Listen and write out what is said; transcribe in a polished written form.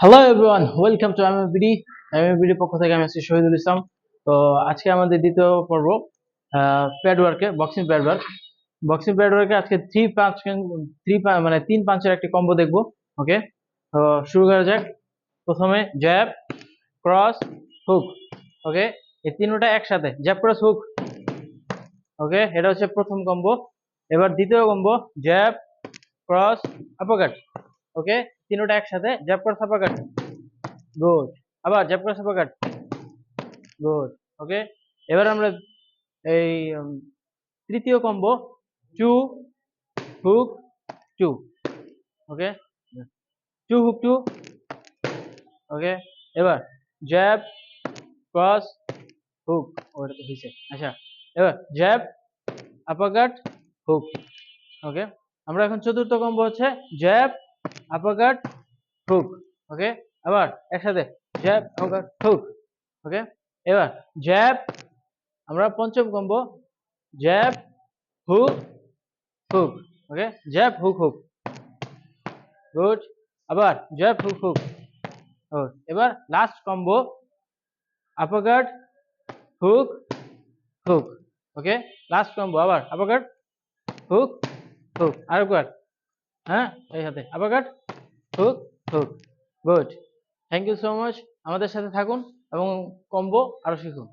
Hello everyone, welcome to এমএবিডি পক্ষ থেকে আমি আছি শহীদুল ইসলাম। তো আজকে আমাদের দ্বিতীয় পর্ব প্যাড ওয়ার্কে বক্সিং প্যাড ওয়ার্কে আজকে মানে 3 পাঁচের একটি কম্বো দেখবো। ওকে, তো শুরু করা যাক। প্রথমে জ্যাব, ক্রস, হুক। ওকে, এই তিনটা একসাথে জ্যাব, ক্রস, হুক। ওকে, এটা হচ্ছে প্রথম কম্বো। এবার দ্বিতীয় combo jab, cross, uppercut. Okay, তিনটা একসাথে জ্যাব, ক্রস, আপারকাট। গুড। আবার jab, cross, uppercut. Good. Okay, এবার আমরা এই তৃতীয় combo two hook two. Okay, two hook two. Okay, এবার জ্যাব, ক্রস, হুক। ওটা তো হয়েছে। আচ্ছা, এবার জ্যাব, আপারকাট, হুক। ওকে, আমরা এখন চতুর্থ কম্বো হচ্ছে জ্যাব, আপারকাট, হুক। ওকে, আবার একসাথে জ্যাব, আপারকাট, হুক। ওকে, এবার জ্যাব, আমরা পঞ্চম combo jab, hook, hook. Okay, jab, hook, hook. Good. আবার জ্যাব, হুক, হুক। এবার last combo uppercut, hook, hook. Okay, last combo আবার আপারকাট, হুক, হুক। আরেকবার, হ্যাঁ, এই হাতে uppercut, hook, hook. Good. Thank you so much. আমাদের সাথে থাকুন এবং কম্বো আরো শিখুন।